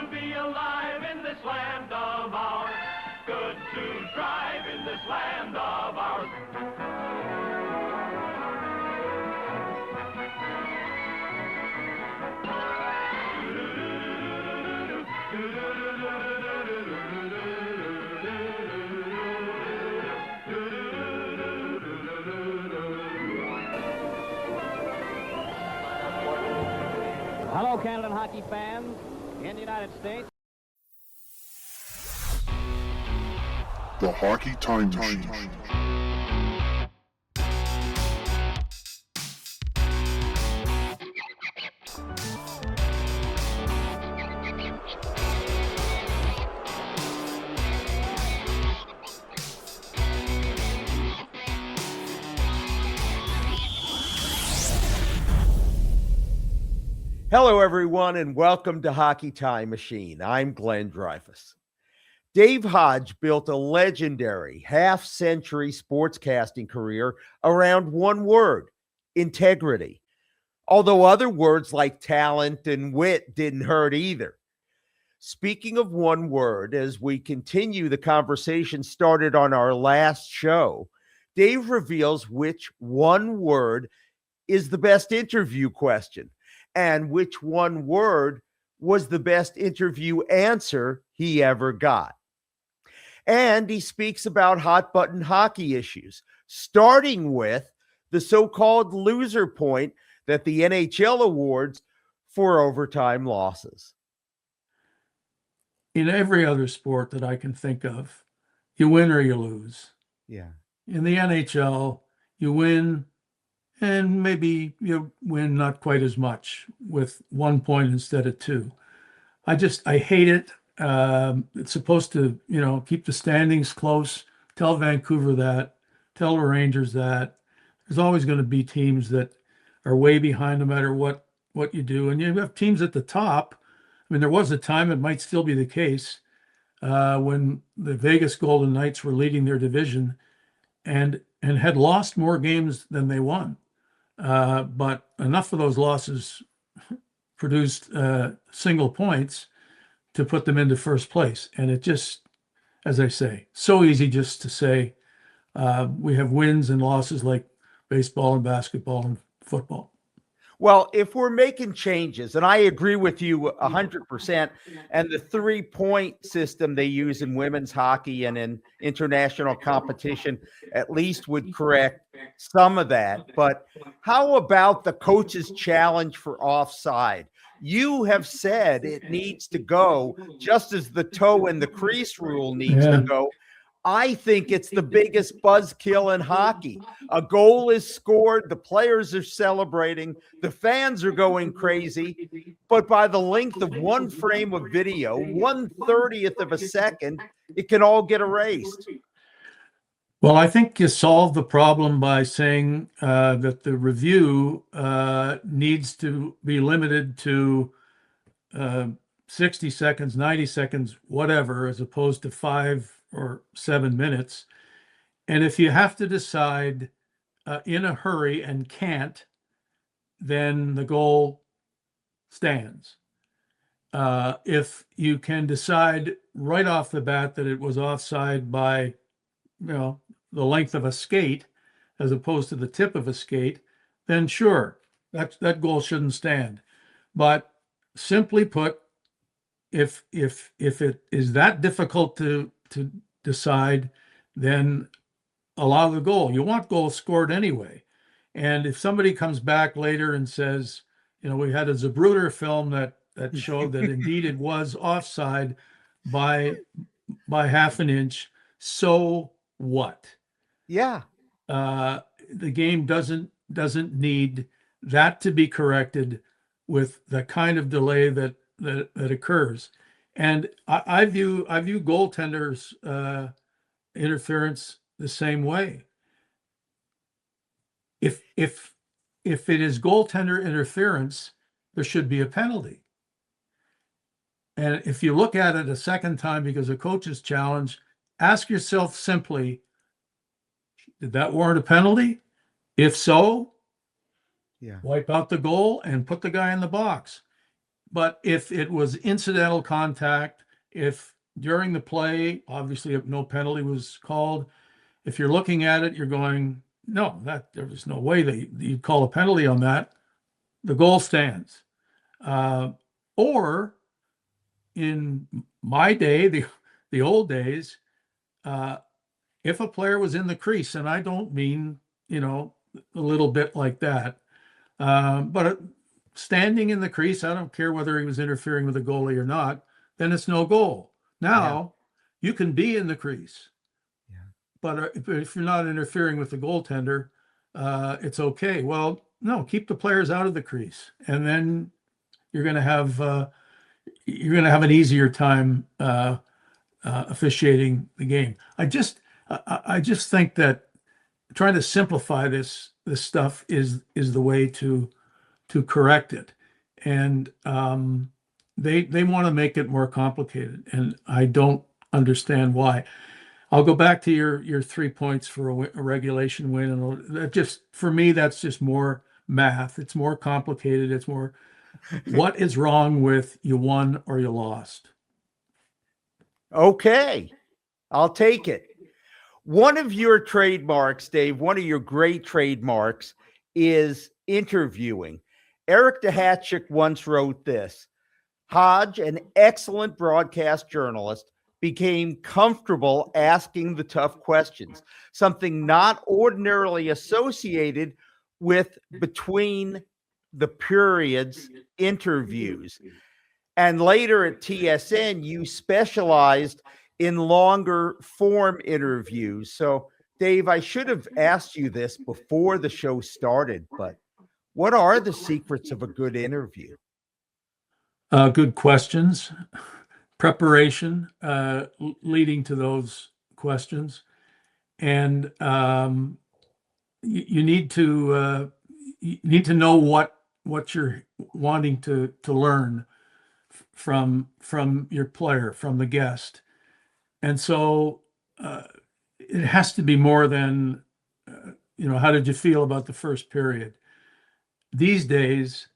to be alive in this land of ours. Good to drive in this land of ours. Hello, Canada hockey fans in the United States. The Hockey Time Machine. Hello, everyone, and welcome to Hockey Time Machine. I'm Glenn Dreyfus. Dave Hodge built a legendary half-century sportscasting career around one word: integrity. Although other words like talent and wit didn't hurt either. Speaking of one word, as we continue the conversation started on our last show, Dave reveals which one word is the best interview question, and which one word was the best interview answer he ever got. And he speaks about hot button hockey issues, starting with the so-called loser point that the NHL awards for overtime losses. In every other sport that I can think of, you win or you lose. Yeah. In the NHL, you win, and maybe you win not quite as much with 1 point instead of two. I hate it. It's supposed to, keep the standings close. Tell Vancouver that. Tell the Rangers that. There's always going to be teams that are way behind no matter what you do. And you have teams at the top. I mean, there was a time, it might still be the case, when the Vegas Golden Knights were leading their division and had lost more games than they won. But enough of those losses produced single points to put them into first place. And it just, as I say, so easy just to say we have wins and losses like baseball and basketball and football. Well, if we're making changes, and I agree with you 100%, and the 3-point system they use in women's hockey and in international competition at least would correct some of that. But how about the coach's challenge for offside? You have said it needs to go, just as the toe in the crease rule needs to go. I think it's the biggest buzzkill in hockey. A goal is scored, the players are celebrating, the fans are going crazy, but by the length of one frame of video, 1/30th of a second, it can all get erased. Well, I think you solve the problem by saying that the review needs to be limited to 60 seconds, 90 seconds, whatever, as opposed to 5 or 7 minutes. And if you have to decide in a hurry and can't, then the goal stands. If you can decide right off the bat that it was offside by, the length of a skate as opposed to the tip of a skate, then sure, that goal shouldn't stand. But simply put, if it is that difficult to decide, then allow the goal. You want goals scored anyway. And if somebody comes back later and says, we had a Zapruder film that showed that indeed it was offside by half an inch, so what? Yeah. The game doesn't need that to be corrected with the kind of delay that occurs. And I view goaltenders interference the same way. If it is goaltender interference, there should be a penalty. And if you look at it a second time because a coach's challenge, ask yourself simply, did that warrant a penalty? If so, wipe out the goal and put the guy in the box. But if it was incidental contact, if during the play, obviously if no penalty was called, if you're looking at it, you're going, no, that there was no way that you'd call a penalty on that. The goal stands. Or in my day, the old days, if a player was in the crease, and I don't mean, a little bit like that, but standing in the crease, I don't care whether he was interfering with the goalie or not, then it's no goal. Now, you can be in the crease, but if you're not interfering with the goaltender, it's okay. Well, no, keep the players out of the crease, and then you're going to have an easier time officiating the game. I just think that trying to simplify this stuff is the way to correct it, and they want to make it more complicated, and I don't understand why. I'll go back to your 3 points for a regulation win, and that just, for me, that's just more math. It's more complicated. It's more, what is wrong with you won or you lost? Okay, I'll take it. One of your trademarks, Dave, one of your great trademarks is interviewing. Eric DeHatchick once wrote this: Hodge, an excellent broadcast journalist, became comfortable asking the tough questions, something not ordinarily associated with between the periods interviews. And later at TSN, you specialized in longer form interviews. So, Dave, I should have asked you this before the show started, but what are the secrets of a good interview? Good questions, preparation leading to those questions, and you need to know what you're wanting to learn from your player, from the guest. And so it has to be more than, how did you feel about the first period? These days,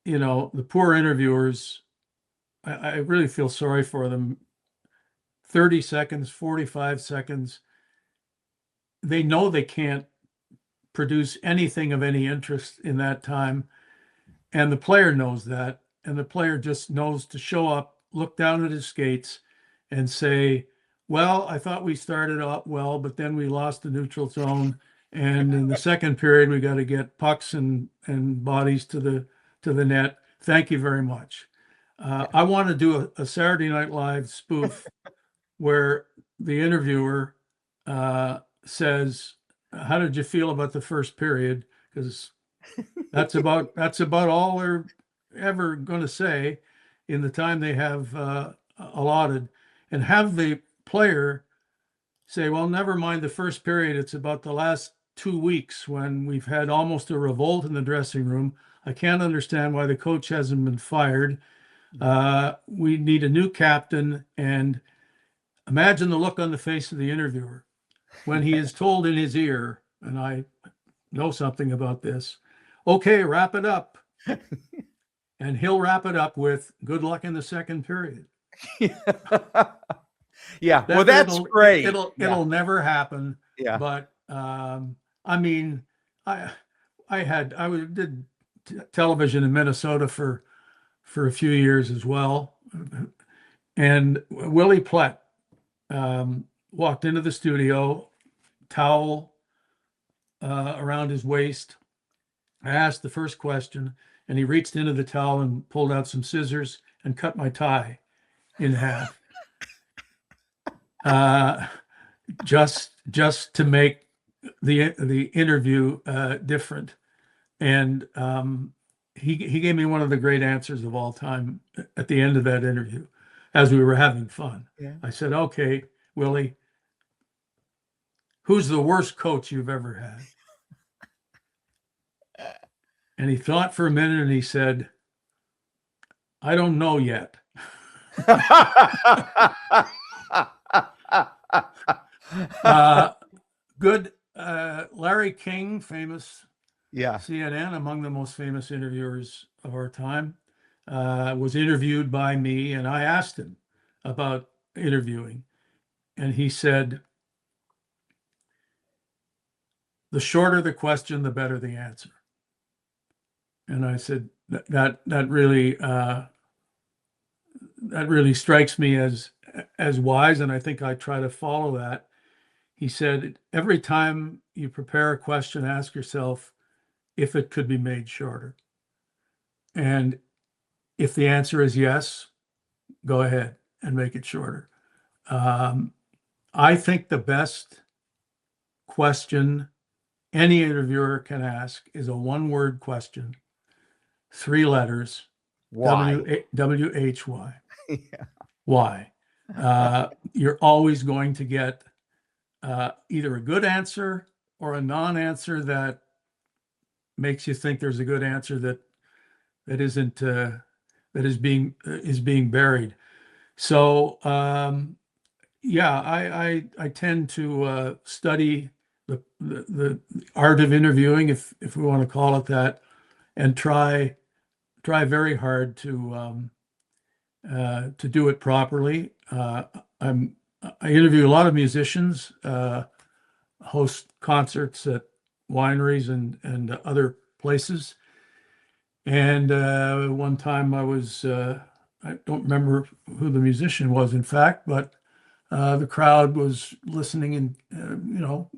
the poor interviewers, I really feel sorry for them. 30 seconds, 45 seconds. They know they can't produce anything of any interest in that time. And the player knows that. And the player just knows to show up, look down at his skates, and say, well, I thought we started out well, but then we lost the neutral zone. And in the second period, we got to get pucks and bodies to the net. Thank you very much. I want to do a Saturday Night Live spoof where the interviewer says, how did you feel about the first period? Because that's about all they're ever going to say in the time they have allotted, and have the player say, well, never mind the first period. It's about the last 2 weeks when we've had almost a revolt in the dressing room. I can't understand why the coach hasn't been fired. We need a new captain. And imagine the look on the face of the interviewer when he is told in his ear, and I know something about this, okay, wrap it up. And he'll wrap it up with good luck in the second period. Yeah, well, that's great. It'll never happen. Yeah. But I mean, I did television in Minnesota for a few years as well, and Willie Plett walked into the studio, towel around his waist. I asked the first question, and he reached into the towel and pulled out some scissors and cut my tie in half. Just to make the interview different. And he gave me one of the great answers of all time at the end of that interview as we were having fun. Yeah. I said, okay, Willie, who's the worst coach you've ever had? And he thought for a minute and he said, I don't know yet. Good. Larry King, famous CNN, among the most famous interviewers of our time. was interviewed by me, and I asked him about interviewing. And he said, the shorter the question, the better the answer. And I said, that really strikes me as wise, and I think I try to follow that. He said, every time you prepare a question, ask yourself if it could be made shorter. And if the answer is yes, go ahead and make it shorter. I think the best question any interviewer can ask is a one-word question, 3 letters, Why? W-H-Y. Yeah. Why? You're always going to get either a good answer or a non-answer that makes you think there's a good answer that isn't that is being buried. So yeah, I tend to study the art of interviewing, if we want to call it that, and try very hard to do it properly. I interview a lot of musicians, host concerts at wineries and other places. And one time I don't remember who the musician was, in fact, but the crowd was listening and,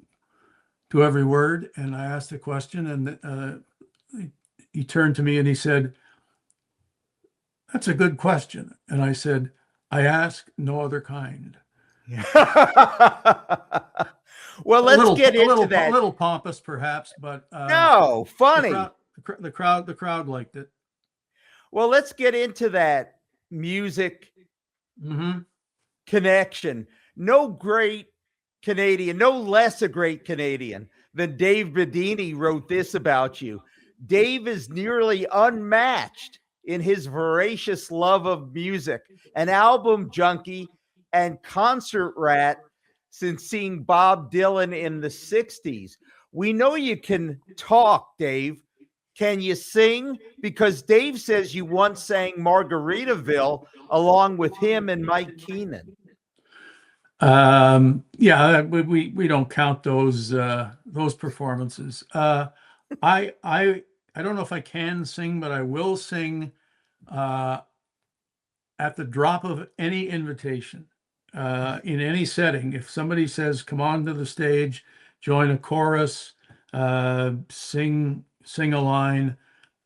to every word. And I asked a question, and he turned to me and he said, "That's a good question." And I said, "I ask no other kind." Well, let's get into that. A little pompous, perhaps, but no, funny. The crowd liked it. Well, let's get into that music connection. No great Canadian, no less a great Canadian than Dave Bedini wrote this about you. Dave is nearly unmatched in his voracious love of music, an album junkie and concert rat since seeing Bob Dylan in the 60s. We know you can talk, Dave. Can you sing? Because Dave says you once sang Margaritaville along with him and Mike Keenan. Yeah, we don't count those performances. I don't know if I can sing, but I will sing at the drop of any invitation, in any setting. If somebody says, "Come on to the stage, join a chorus, sing a line,"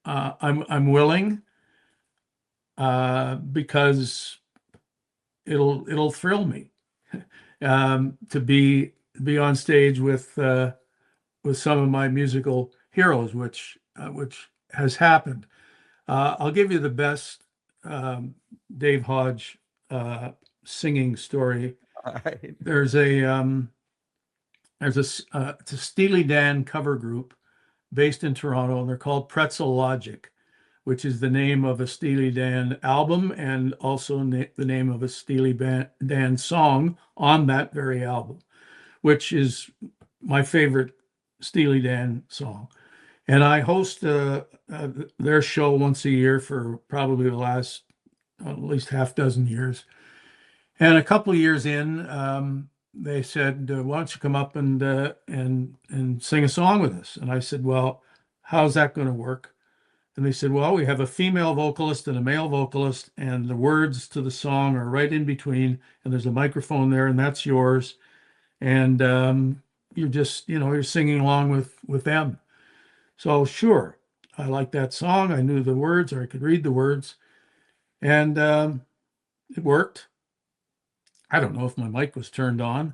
I'm willing, because it'll thrill me to be on stage with some of my musical heroes, which has happened. I'll give you the best Dave Hodge singing story. Right. There's a it's a Steely Dan cover group based in Toronto, and they're called Pretzel Logic, which is the name of a Steely Dan album and also the name of a Steely Dan song on that very album, which is my favorite Steely Dan song. And I host their show once a year for probably the last at least half dozen years. And a couple of years in, they said, "Why don't you come up and sing a song with us?" And I said, "Well, how's that going to work?" And they said, "Well, we have a female vocalist and a male vocalist, and the words to the song are right in between, and there's a microphone there, and that's yours. And you're just, you're singing along with them." So sure, I liked that song. I knew the words, or I could read the words, and it worked. I don't know if my mic was turned on,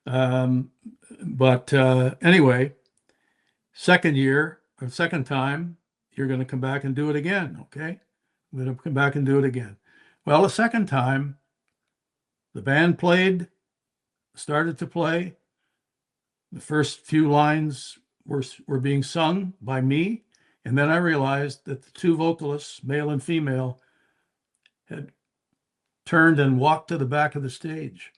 but anyway, second time, you're going to come back and do it again, okay? I'm going to come back and do it again. Well, the second time, the band started to play. The first few lines were being sung by me, and then I realized that the two vocalists, male and female, had turned and walked to the back of the stage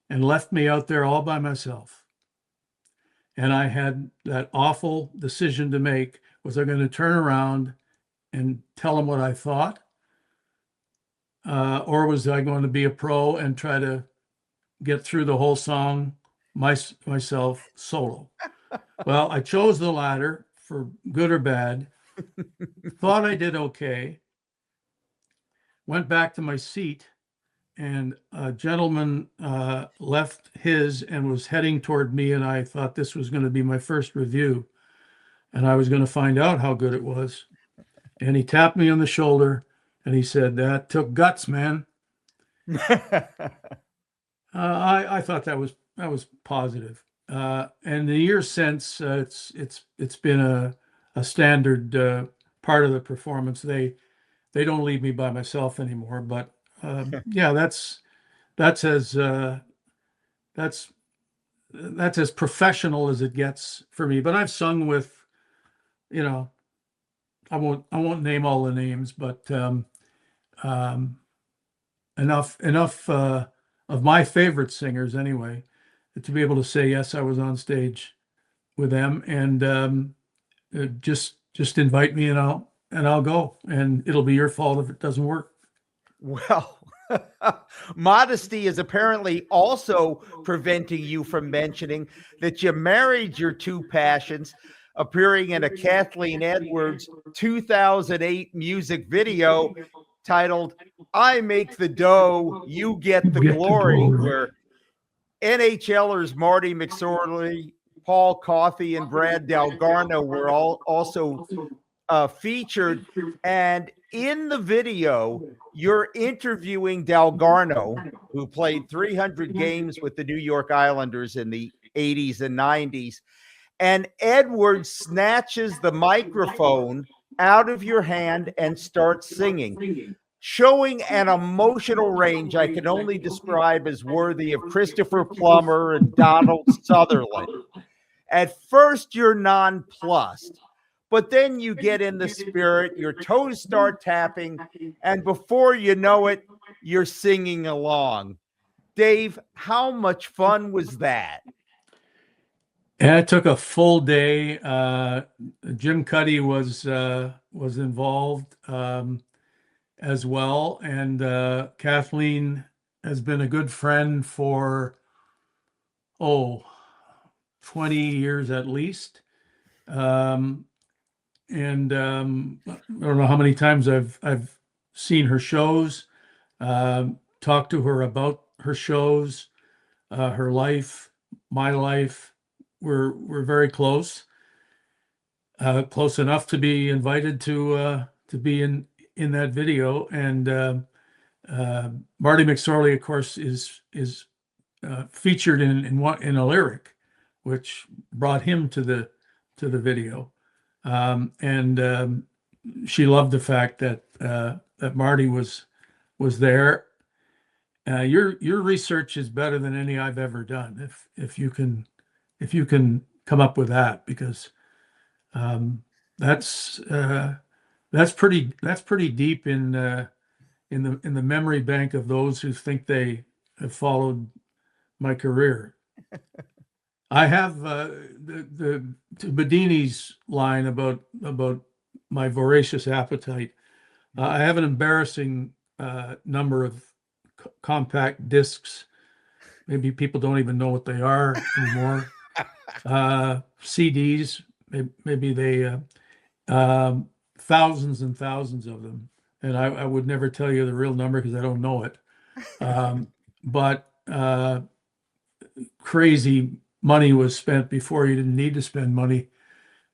and left me out there all by myself. And I had that awful decision to make. Was I going to turn around and tell them what I thought, or was I going to be a pro and try to get through the whole song myself solo? Well, I chose the latter for good or bad. Thought I did okay. Went back to my seat, and a gentleman left his and was heading toward me, and I thought this was going to be my first review, and I was going to find out how good it was. And he tapped me on the shoulder, and he said, "That took guts, man." I thought that was positive. And the years since, it's been a standard part of the performance. They don't leave me by myself anymore. But yeah, that's as that's as professional as it gets for me. But I've sung with, you know, I won't name all the names, but enough of my favorite singers anyway, to be able to say yes, I was on stage with them, and just invite me and I'll go, and it'll be your fault if it doesn't work. Well, modesty is apparently also preventing you from mentioning that you married your two passions, appearing in a Kathleen Edwards 2008 music video titled "I Make the Dough, You Get the Glory," where NHLers Marty McSorley, Paul Coffey, and Brad Dalgarno were also featured. And in the video, you're interviewing Dalgarno, who played 300 games with the New York Islanders in the 80s and 90s. And Edwards snatches the microphone out of your hand and starts singing, showing an emotional range I can only describe as worthy of Christopher Plummer and Donald Sutherland. At first, you're nonplussed, but then you get in the spirit, your toes start tapping, and before you know it, you're singing along. Dave, how much fun was that? And it took a full day. Jim Cuddy was involved as well, and Kathleen has been a good friend for 20 years at least. And I don't know how many times I've seen her shows, talked to her about her shows, her life, my life. We're very close, close enough to be invited to be in that video. And Marty McSorley, of course, is featured in a lyric, which brought him to the video. And she loved the fact that that Marty was there. Your research is better than any I've ever done. If you can come up with that, because that's pretty deep in the memory bank of those who think they have followed my career. I have the Bedini's line about my voracious appetite. I have an embarrassing number of compact discs. Maybe people don't even know what they are anymore. CDs, maybe they thousands and thousands of them, and I would never tell you the real number because I don't know it. But crazy money was spent before you didn't need to spend money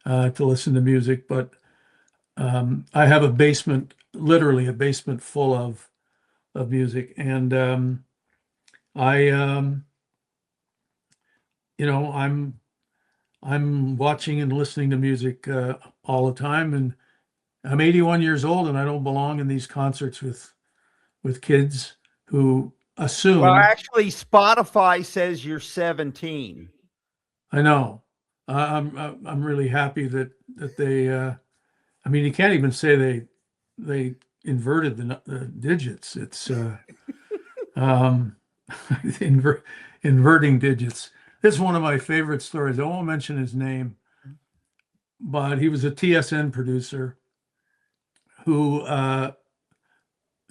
to listen to music. But I have a basement, literally a basement full of music, and I'm watching and listening to music all the time, and I'm 81 years old, and I don't belong in these concerts with kids who assume. Well, actually, Spotify says you're 17. I know. I'm really happy that they. I mean, you can't even say they inverted the digits. It's inverting digits. This is one of my favorite stories. I won't mention his name, but he was a TSN producer who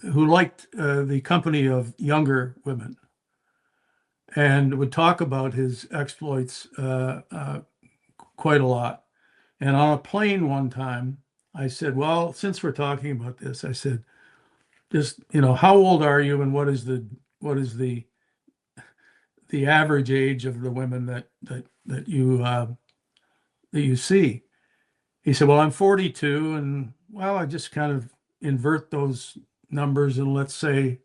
who liked the company of younger women and would talk about his exploits quite a lot. And on a plane one time, I said, well, since we're talking about this, I said, just, how old are you and what is the average age of the women that you see? He said, well, I'm 42, and well, I just kind of invert those numbers and let's say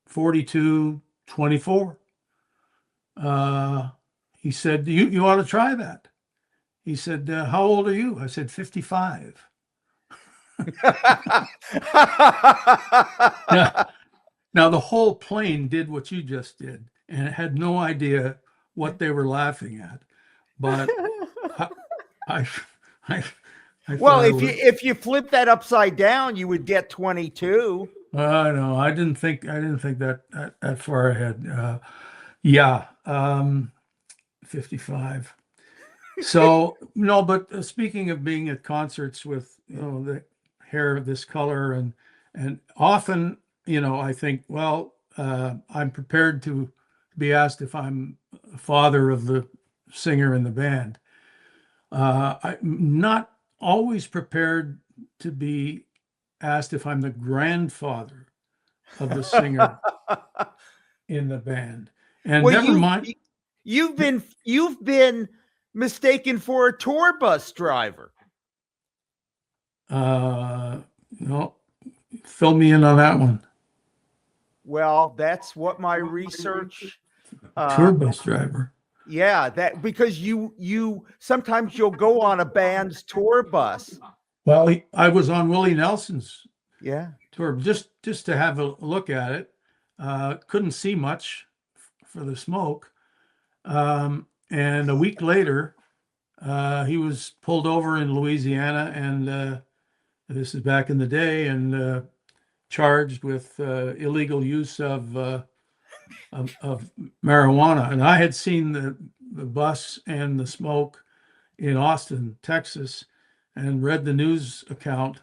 42, 24. He said, you ought to try that. He said, how old are you? I said, 55. Now, the whole plane did what you just did, and it had no idea what they were laughing at. But I Well, thought if you flip that upside down, you would get 22. no, I didn't think that far ahead. Yeah, 55. So no, but speaking of being at concerts with the hair of this color and often I think, well, I'm prepared to be asked if I'm a father of the singer in the band. I'm not always prepared to be asked if I'm the grandfather of the singer in the band. And Well, never mind. you've been mistaken for a tour bus driver. No, fill me in on that one. Well, that's what my research. Tour bus driver. Yeah, that because you sometimes you'll go on a band's tour bus. Well, I was on Willie Nelson's tour just to have a look at it. Couldn't see much for the smoke. And a week later, he was pulled over in Louisiana, and this is back in the day, and charged with illegal use of marijuana. And I had seen the bus and the smoke in Austin, Texas, and read the news account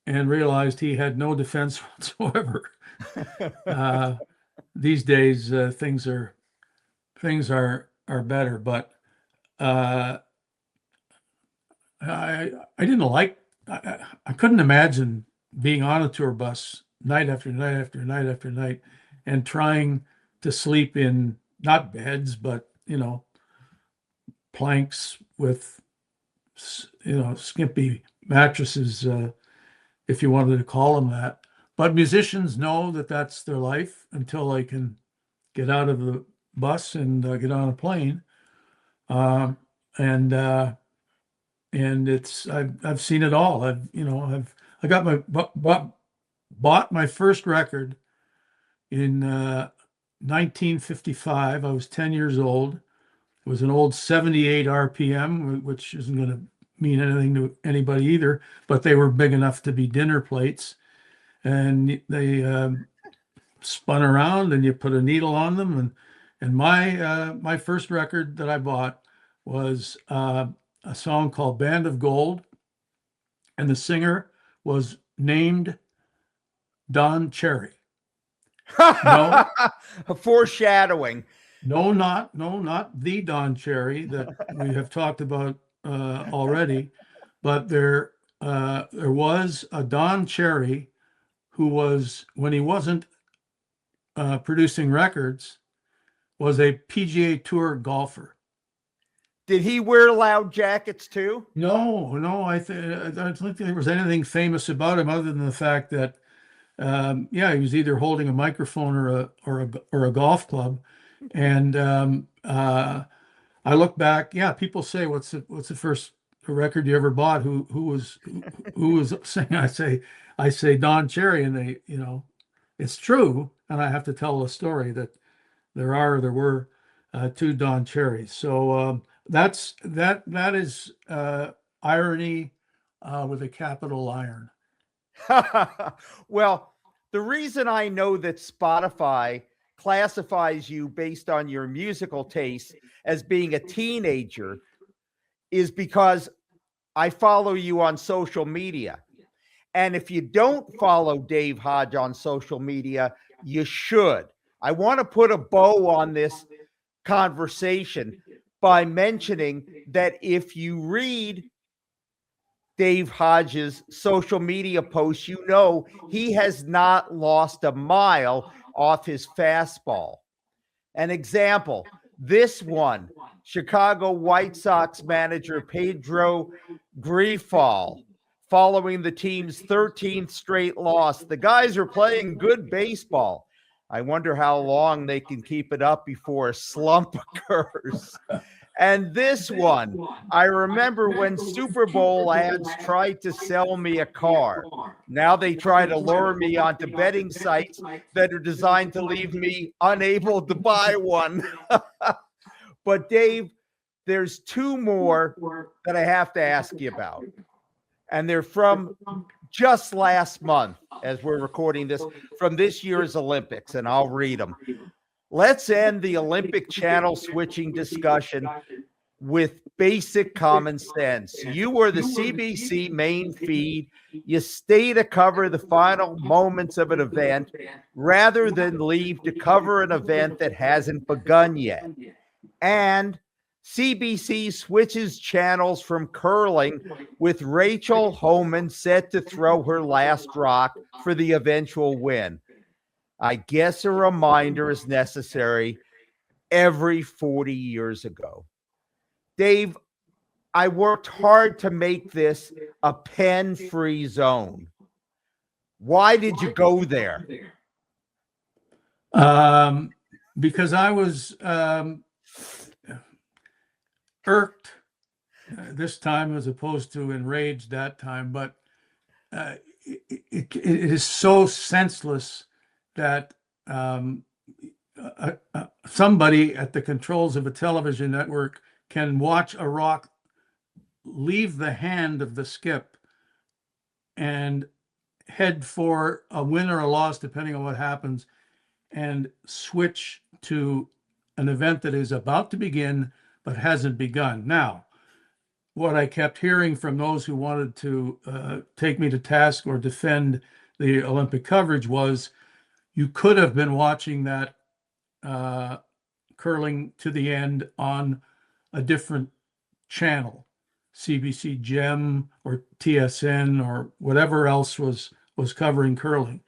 and realized he had no defense whatsoever. These days, things are better, but I didn't like. I couldn't imagine being on a tour bus night after night after night after night and trying to sleep in not beds, but planks with skimpy mattresses, if you wanted to call them that. But musicians know that that's their life until they can get out of the bus and get on a plane. And it's I've seen it all. I got bought my first record in 1955. I was 10 years old. It was an old 78 RPM, which isn't going to mean anything to anybody either, but they were big enough to be dinner plates, and they spun around and you put a needle on them. And my first record that I bought was a song called Band of Gold, and the singer was named Don Cherry. No, foreshadowing. No, not the Don Cherry that we have talked about already, but there was a Don Cherry who was, when he wasn't producing records, was a PGA Tour golfer. Did he wear loud jackets too? No. I don't think there was anything famous about him other than the fact that, he was either holding a microphone or a golf club. And I look back. Yeah, people say, "What's the first record you ever bought? Who was singing?" I say Don Cherry, and they, it's true. And I have to tell a story that there were two Don Cherrys. So that is irony with a capital iron. Well, the reason I know that Spotify classifies you based on your musical taste as being a teenager is because I follow you on social media. And if you don't follow Dave Hodge on social media, you should. I want to put a bow on this conversation by mentioning that if you read Dave Hodge's social media posts, you know he has not lost a mile off his fastball. An example, this one, Chicago White Sox manager Pedro Grifol, following the team's 13th straight loss. The guys are playing good baseball. I wonder how long they can keep it up before a slump occurs. And this one, I remember when Super Bowl ads tried to sell me a car. Now they try to lure me onto betting sites that are designed to leave me unable to buy one. But Dave, there's two more that I have to ask you about. And they're from just last month, as we're recording this, from this year's Olympics, and I'll read them. Let's end the Olympic channel switching discussion with basic common sense. You were the CBC main feed. You stay to cover the final moments of an event rather than leave to cover an event that hasn't begun yet. And CBC switches channels from curling with Rachel Homan set to throw her last rock for the eventual win. I guess a reminder is necessary every 40 years ago. Dave, I worked hard to make this a pen-free zone. Why did you go there? Because I was irked this time as opposed to enraged that time, but it is so senseless that somebody at the controls of a television network can watch a rock leave the hand of the skip and head for a win or a loss, depending on what happens, and switch to an event that is about to begin but hasn't begun. Now, what I kept hearing from those who wanted to take me to task or defend the Olympic coverage was, you could have been watching that curling to the end on a different channel, CBC Gem or TSN or whatever else was covering curling.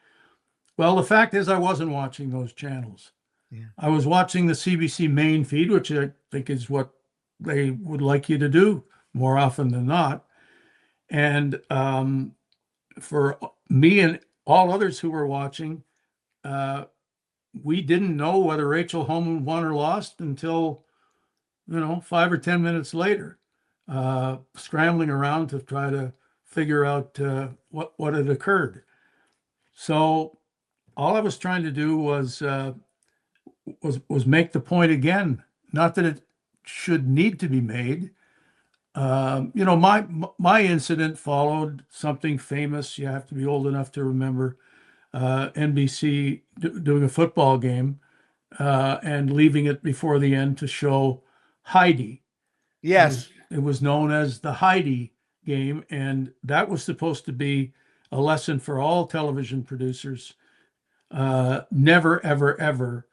Well, the fact is I wasn't watching those channels. Yeah. I was watching the CBC main feed, which I think is what they would like you to do more often than not. And for me and all others who were watching, we didn't know whether Rachel Homan won or lost until, 5 or 10 minutes later, scrambling around to try to figure out what had occurred. So all I was trying to do was make the point again, not that it should need to be made. My incident followed something famous. You have to be old enough to remember NBC doing a football game and leaving it before the end to show Heidi. Yes. It was known as the Heidi game, and that was supposed to be a lesson for all television producers. Never, ever, ever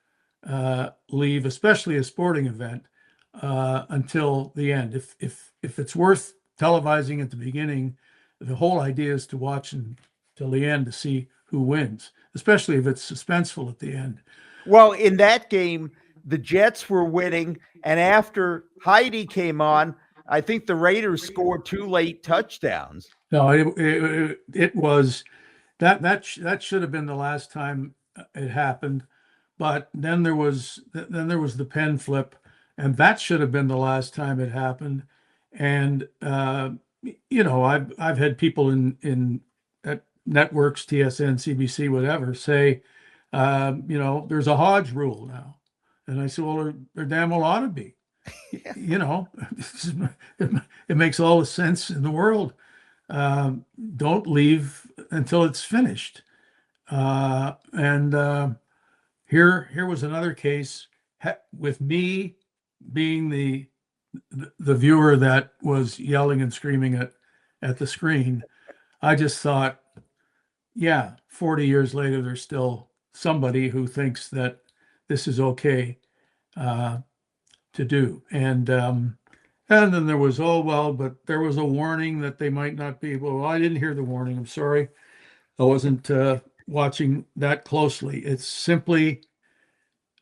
leave, especially a sporting event, until the end. If it's worth televising at the beginning, the whole idea is to watch until the end to see who wins, especially if it's suspenseful at the end. Well, in that game, the Jets were winning, and after Heidi came on, I think the Raiders scored 2 late touchdowns. No, it was that should have been the last time it happened, but then there was the pen flip, and that should have been the last time it happened. And I've had people in at networks, TSN, CBC, whatever, say, there's a Hodge rule now, and I said, well, there damn well ought to be. Yeah. It makes all the sense in the world. Don't leave until it's finished. And here was another case with me being the viewer that was yelling and screaming at the screen. I just thought, yeah, 40 years later, there's still somebody who thinks that this is okay uh, to do. And then there was, oh, well, but there was a warning that they might not be able. Well, I didn't hear the warning. I'm sorry. I wasn't watching that closely. It's simply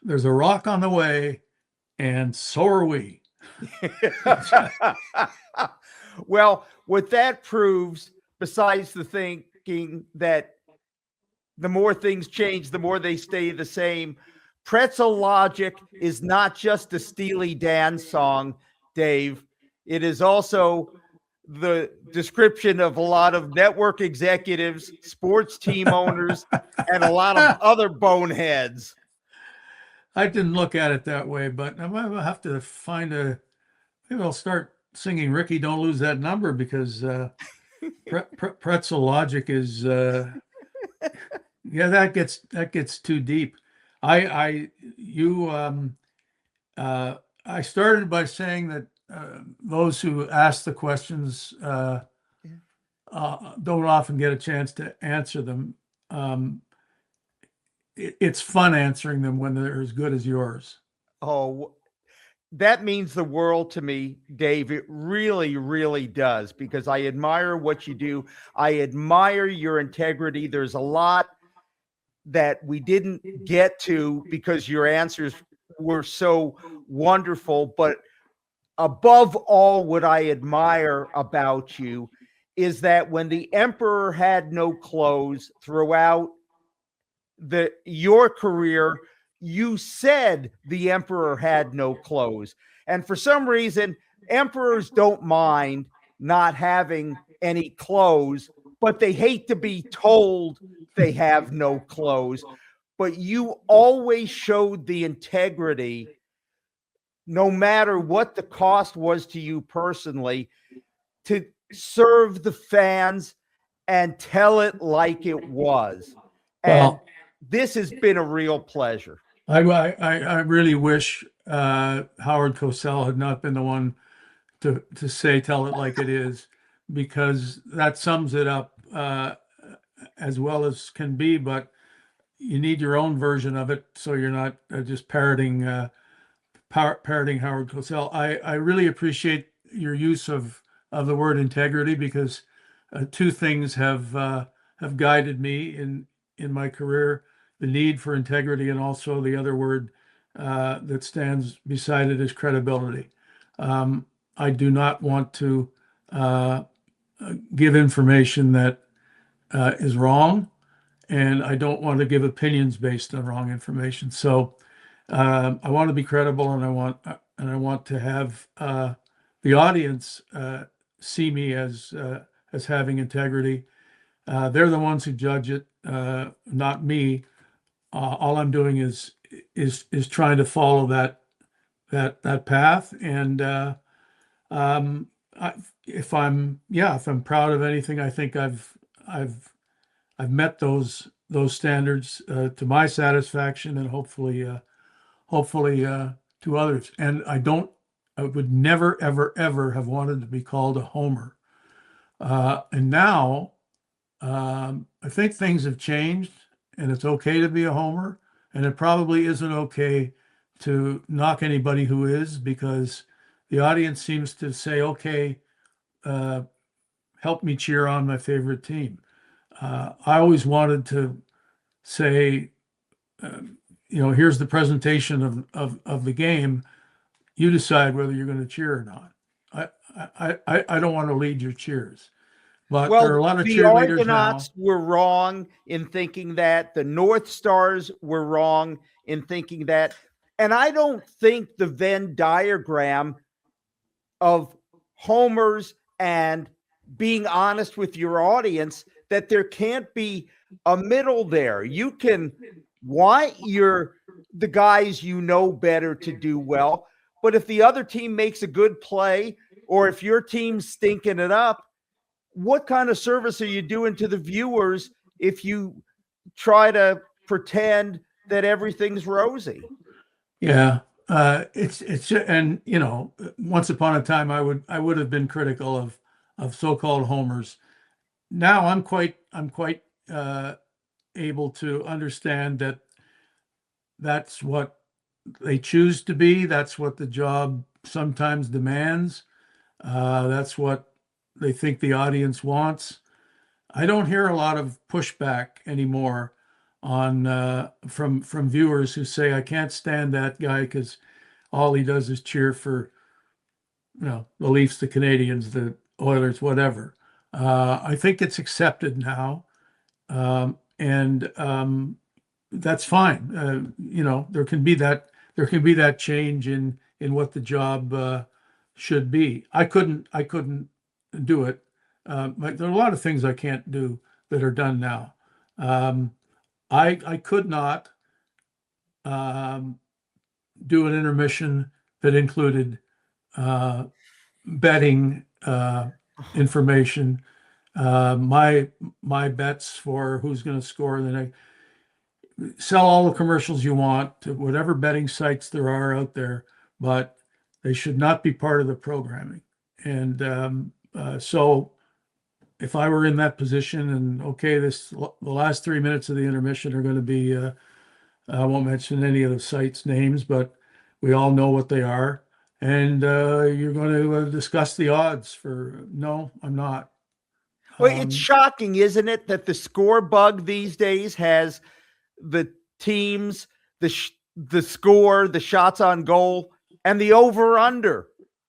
there's a rock on the way, and so are we. Well, what that proves, besides the thinking that the more things change, the more they stay the same, Pretzel Logic is not just a Steely Dan song, Dave. It is also the description of a lot of network executives, sports team owners, and a lot of other boneheads. I didn't look at it that way, but I might have to maybe I'll start singing Ricky, Don't Lose That Number, because Pretzel Logic is, yeah, that gets too deep. I started by saying that those who ask the questions don't often get a chance to answer them. It's fun answering them when they're as good as yours. Oh, that means the world to me, Dave. It really, really does, because I admire what you do. I admire your integrity. There's a lot that we didn't get to because your answers were so wonderful. But above all, what I admire about you is that when the emperor had no clothes throughout your career, you said the emperor had no clothes. And for some reason, emperors don't mind not having any clothes, but they hate to be told they have no clothes. But you always showed the integrity, no matter what the cost was to you personally, to serve the fans and tell it like it was. And Well, this has been a real pleasure. I really wish Howard Cosell had not been the one to say tell it like it is, because that sums it up as well as can be. But you need your own version of it, so you're not just parroting Howard Cosell. I really appreciate your use of the word integrity, because two things have guided me in my career: the need for integrity, and also the other word that stands beside it is credibility. I do not want to give information that is wrong, and I don't want to give opinions based on wrong information. So I want to be credible, and I want to have the audience see me as having integrity. They're the ones who judge it, not me. All I'm doing is trying to follow that path. And if I'm proud of anything, I think I've met those standards to my satisfaction, and hopefully to others. And I would never, ever, ever have wanted to be called a homer. And now I think things have changed, and it's okay to be a homer, and it probably isn't okay to knock anybody who is, because the audience seems to say, okay, help me cheer on my favorite team. I always wanted to say, here's the presentation of the game. You decide whether you're going to cheer or not. I don't want to lead your cheers. But there are a lot of the cheerleaders now. Argonauts were wrong in thinking that. The North Stars were wrong in thinking that. And I don't think the Venn diagram of homers and being honest with your audience, that there can't be a middle there. You can want the guys you know better to do well, but if the other team makes a good play, or if your team's stinking it up, what kind of service are you doing to the viewers if you try to pretend that everything's rosy? Yeah, it's and once upon a time I would have been critical of so-called homers. Now I'm quite able to understand that that's what they choose to be. That's what the job sometimes demands. That's what they think the audience wants. I don't hear a lot of pushback anymore on from viewers who say, I can't stand that guy because all he does is cheer for, the Leafs, the Canadians, the Oilers, whatever. I think it's accepted now, and that's fine. There can be that change in what the job should be. I couldn't do it. But there are a lot of things I can't do that are done now. I could not do an intermission that included betting information. My bets for who's going to score the next. Sell all the commercials you want to whatever betting sites there are out there, but they should not be part of the programming. And so, if I were in that position, and okay, the last 3 minutes of the intermission are going to be, I won't mention any of the sites' names, but we all know what they are, and you're going to discuss the odds for. No, I'm not. Well, it's shocking, isn't it, that the score bug these days has the teams, the score, the shots on goal, and the over under.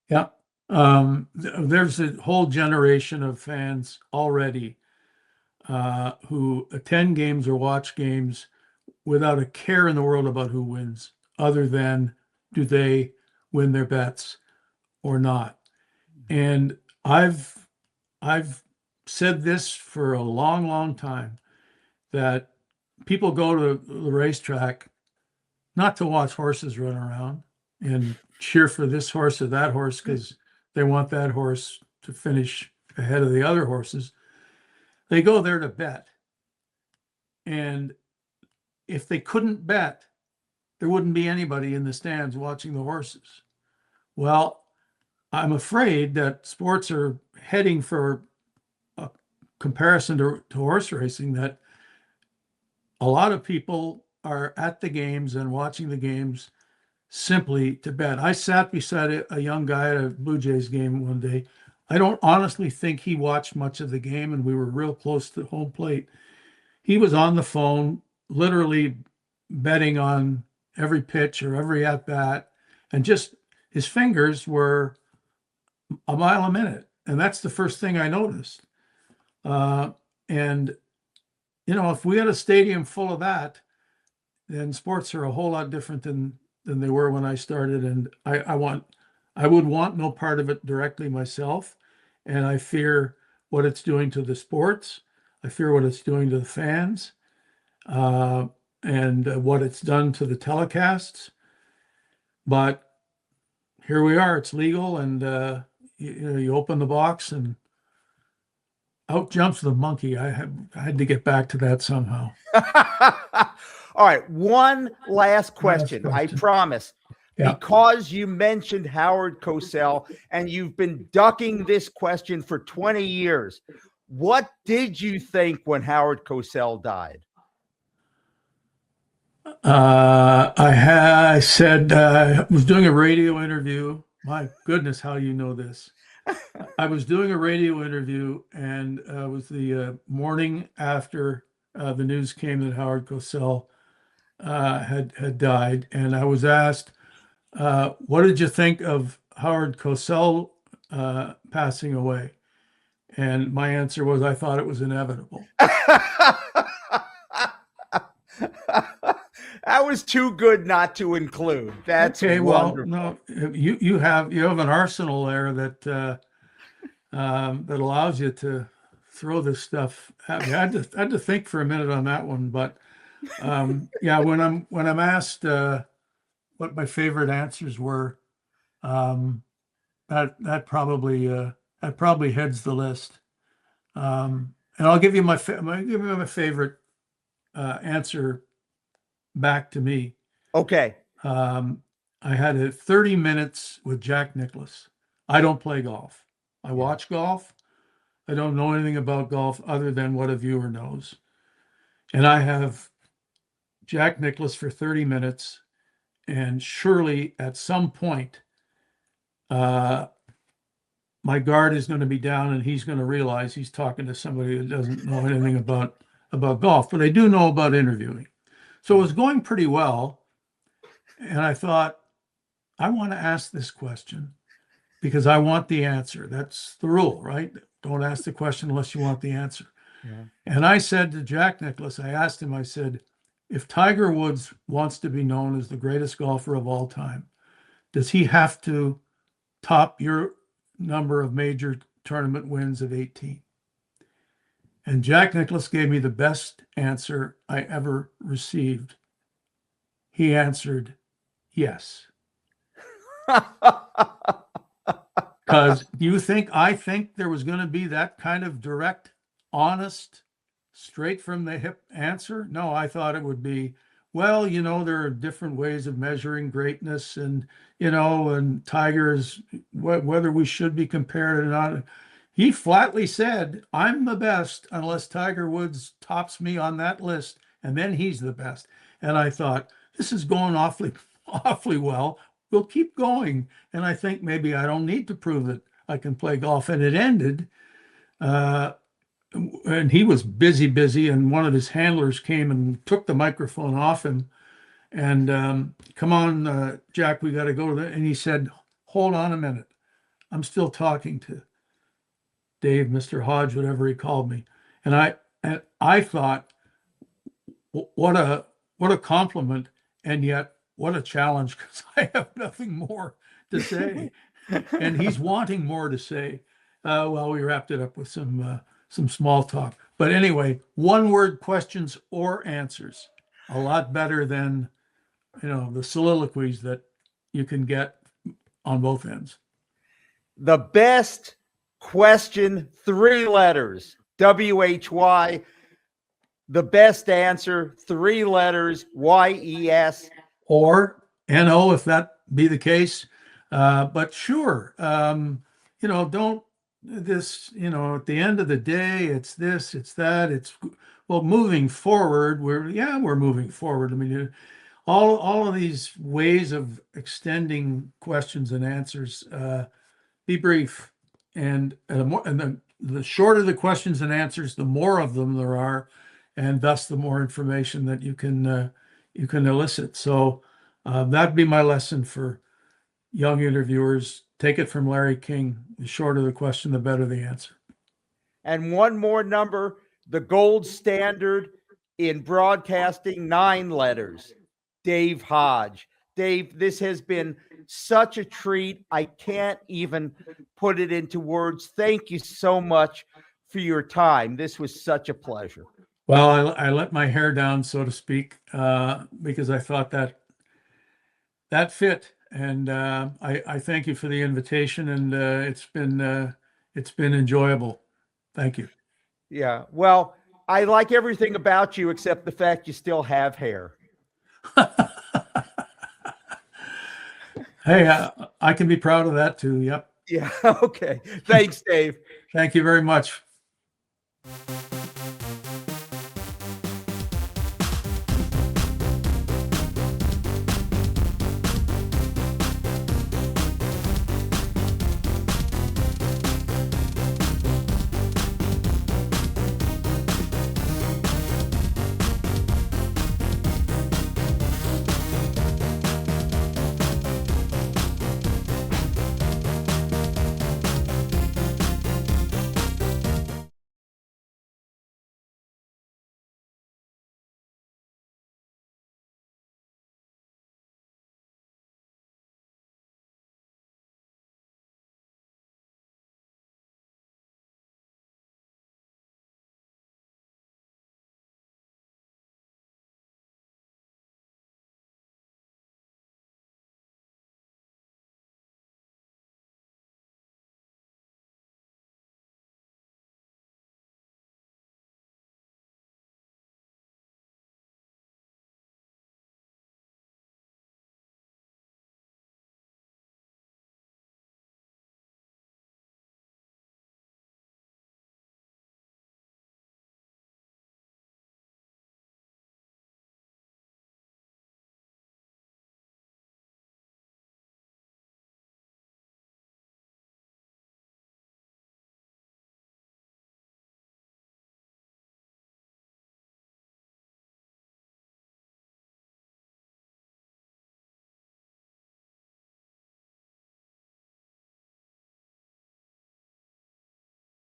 Yeah. There's a whole generation of fans already who attend games or watch games without a care in the world about who wins, other than do they win their bets or not. And I've said this for a long, long time, that people go to the racetrack not to watch horses run around and cheer for this horse or that horse because they want that horse to finish ahead of the other horses. They go there to bet. And if they couldn't bet, there wouldn't be anybody in the stands watching the horses. Well, I'm afraid that sports are heading for a comparison to horse racing, that a lot of people are at the games and watching the games simply to bet. I sat beside a young guy at a Blue Jays game one day. I don't honestly think he watched much of the game, and we were real close to home plate. He was on the phone, literally betting on every pitch or every at bat, and just his fingers were a mile a minute. And that's the first thing I noticed. And if we had a stadium full of that, then sports are a whole lot different than they were when I started. And I would want no part of it directly myself. And I fear what it's doing to the sports. I fear what it's doing to the fans, and what it's done to the telecasts. But here we are. It's legal, and you open the box and out jumps the monkey. I had to get back to that somehow. All right, one last question. I promise. Yeah. Because you mentioned Howard Cosell, and you've been ducking this question for 20 years. What did you think when Howard Cosell died? I said, I was doing a radio interview. My goodness, how you know this. I was doing a radio interview, and it was the morning after the news came that Howard Cosell had died. And I was asked, what did you think of Howard Cosell passing away? And my answer was, I thought it was inevitable. That was too good not to include. That's okay. Wonderful. Well, no, you have an arsenal there that that allows you to throw this stuff at me. I had to think for a minute on that one, but yeah, when I'm asked what my favorite answers were, that probably heads the list. And I'll give you my favorite answer back to me. Okay. I had 30 minutes with Jack Nicklaus. I don't play golf. I watch golf. I don't know anything about golf other than what a viewer knows. and I have Jack Nicklaus for 30 minutes, and surely at some point, my guard is going to be down and he's going to realize he's talking to somebody that doesn't know anything about golf, but I do know about interviewing. So it was going pretty well. And I thought, I want to ask this question because I want the answer. That's the rule, right? Don't ask the question unless you want the answer. Yeah. And I said to Jack Nicklaus, I asked him, I said, if Tiger Woods wants to be known as the greatest golfer of all time, does he have to top your number of major tournament wins of 18? And Jack Nicklaus gave me the best answer I ever received. He answered, yes. Because I think there was going to be that kind of direct, honest, straight from the hip answer? No, I thought it would be, well, there are different ways of measuring greatness, and and Tiger's, whether we should be compared or not. He flatly said, I'm the best unless Tiger Woods tops me on that list, and then he's the best. And I thought, this is going awfully well. We'll keep going. And I think maybe I don't need to prove that I can play golf. And it ended, and he was busy, and one of his handlers came and took the microphone off him. And come on, Jack, we got to go to the, and he said, hold on a minute. I'm still talking to Dave, Mr. Hodge, whatever he called me. And I thought, what a compliment, and yet what a challenge, because I have nothing more to say. And he's wanting more to say. Well, we wrapped it up with some small talk. But anyway, one word questions or answers. A lot better than, the soliloquies that you can get on both ends. The best question, 3 letters, WHY. The best answer, 3 letters, YES. Or NO, if that be the case. But sure, don't this, at the end of the day, it's this, it's that, well, moving forward, we're moving forward. I mean, all of these ways of extending questions and answers, be brief, and the shorter the questions and answers, the more of them there are, and thus the more information that you can elicit. So that'd be my lesson for young interviewers. Take it from Larry King. The shorter the question, the better the answer. And one more number, the gold standard in broadcasting, 9 letters, Dave Hodge. Dave, this has been such a treat. I can't even put it into words. Thank you so much for your time. This was such a pleasure. Well, I let my hair down, so to speak, because I thought that fit. And I thank you for the invitation, and it's been enjoyable. Thank you. Yeah. Well, I like everything about you except the fact you still have hair. Hey, I can be proud of that too. Yep. Yeah. Okay. Thanks, Dave. Thank you very much.